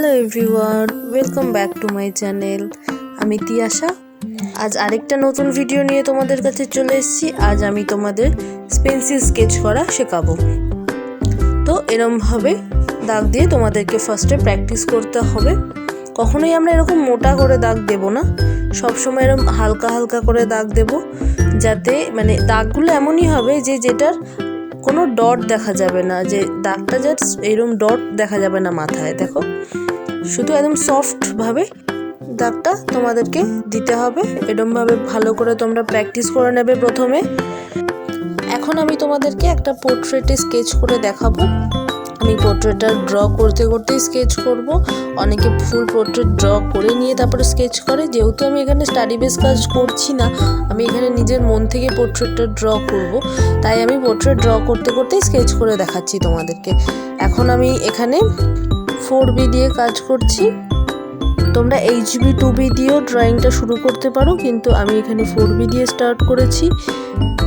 Hello everyone, welcome back to my channel. আমি তিয়াশা। আজ আরেকটা নতুন ভিডিও নিয়ে তোমাদের কাছে চলে এসেছি। আজ আমি তোমাদের পেন্সিল স্কেচ করা শেখাবো। তো এরমভাবে দাগ দিয়ে তোমাদেরকে ফার্স্টে প্র্যাকটিস করতে হবে। কখনোই আমরা এরকম মোটা করে দাগ দেব না, সবসময় এরকম হালকা হালকা করে দাগ দেব, যাতে দাগগুলো এমনই হবে যে যেটার কোনো ডট দেখা যাবে না, যে দাগটা জাস্ট এরকম ডট দেখা যাবে না মাথায়। দেখো, শুধু একদম সফটভাবে দাগটা তোমাদেরকে দিতে হবে। এরকমভাবে ভালো করে তোমরা প্র্যাকটিস করে নেবে প্রথমে। এখন আমি তোমাদেরকে একটা পোর্ট্রেটে স্কেচ করে দেখাবো। আমি পোর্ট্রেটটা ড্র করতে করতেই স্কেচ করব। অনেকে ফুল পোর্ট্রেট ড্র করে নিয়ে তারপরে স্কেচ করে। যেহেতু আমি এখানে স্টাডি বেস কাজ করছি না, আমি এখানে নিজের মন থেকে পোর্ট্রেটটা ড্র করব, তাই আমি পোর্ট্রেট ড্র করতে করতেই স্কেচ করে দেখাচ্ছি তোমাদেরকে। এখন আমি এখানে 4B দিয়ে কাজ করছি। তোমরা HB 2B দিয়েও ড্রয়িংটা শুরু করতে পারো, কিন্তু আমি এখানে 4B দিয়ে স্টার্ট করেছি।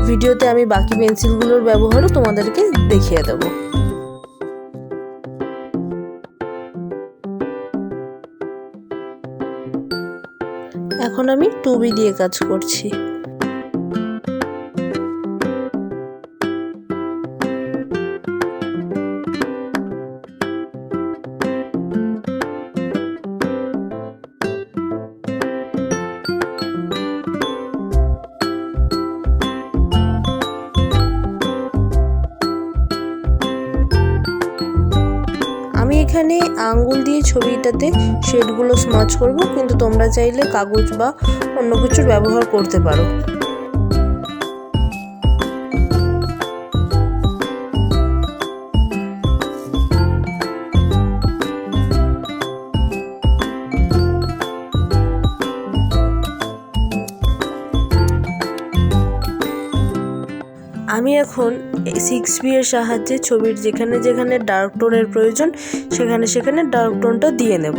ভিডিওতে আমি বাকি পেন্সিলগুলোর ব্যবহারও তোমাদেরকে দেখিয়ে দেবো। এখন আমি 2B দিয়ে কাজ করছি। আমি এখানে আঙ্গুল দিয়ে ছবিটাতে শেডগুলো স্মাচ করব, কিন্তু তোমরা চাইলে কাগজ বা অন্য কিছুর ব্যবহার করতে পারো। আমি এখন 6B এর সাহায্যে ছবির যেখানে যেখানে ডার্ক টোনের প্রয়োজন সেখানে সেখানে ডার্ক টোনটা দিয়ে নেব।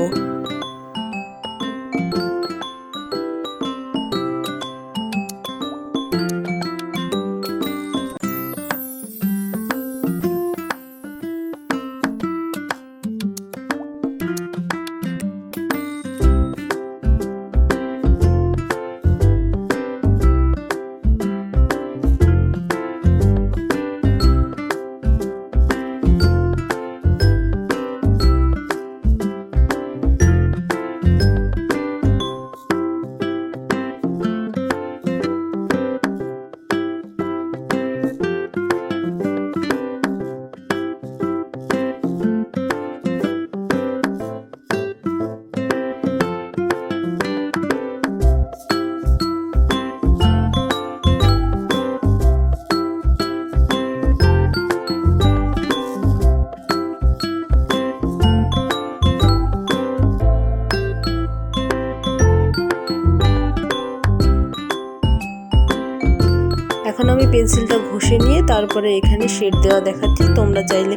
এখন আমি পেন্সিলটা ঘষে নিয়ে তারপরে এখানে শেড দেওয়া দেখাচ্ছি। তোমরা চাইলে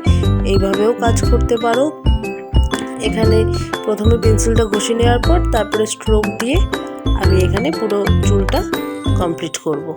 এইভাবেও কাজ করতে পারো। এখানে প্রথমে পেন্সিলটা ঘষে নেওয়ার পর তারপরে স্ট্রোক দিয়ে আমি এখানে পুরো চুলটা কমপ্লিট করব।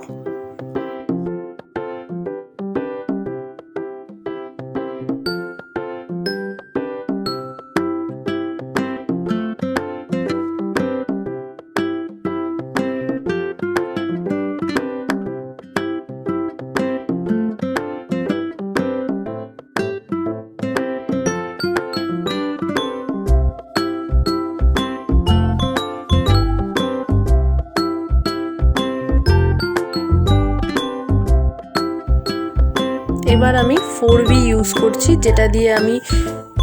এবার আমি 4B ইউজ করছি, যেটা দিয়ে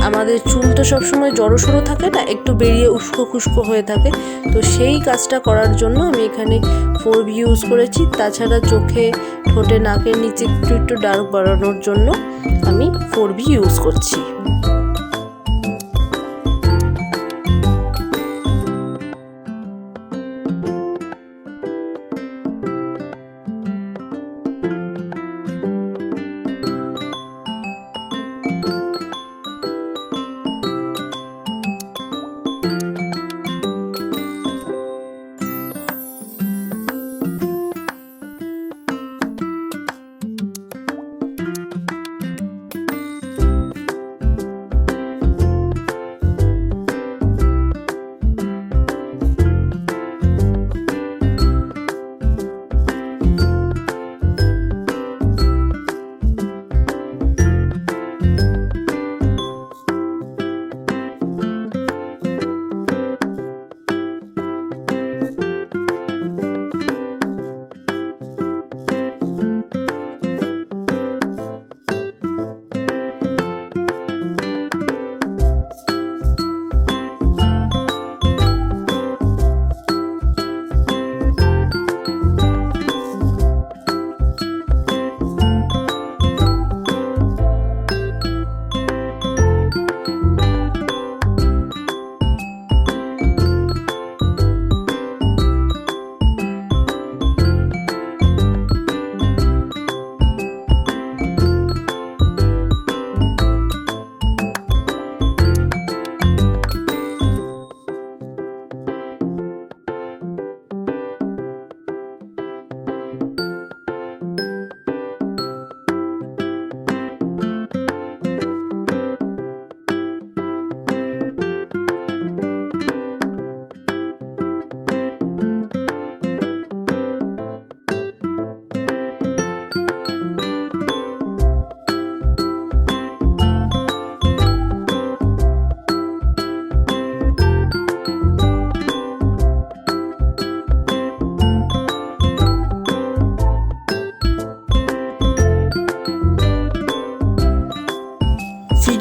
আমাদের চুল তো সবসময় জড়ো থাকে না, একটু বেরিয়ে উস্কো খুস্কো হয়ে থাকে। তো সেই কাজটা করার জন্য আমি এখানে 4B ইউজ করেছি। তাছাড়া চোখে, ঠোঁটে, নাকের নিচে একটু একটু ডার্ক বাড়ানোর জন্য আমি 4B ইউজ করছি।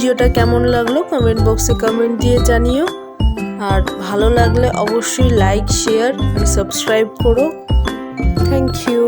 ভিডিওটা কেমন লাগলো কমেন্ট বক্সে কমেন্ট দিয়ে জানিও। আর ভালো লাগলে অবশ্যই লাইক, শেয়ার আর সাবস্ক্রাইব করো। Thank you.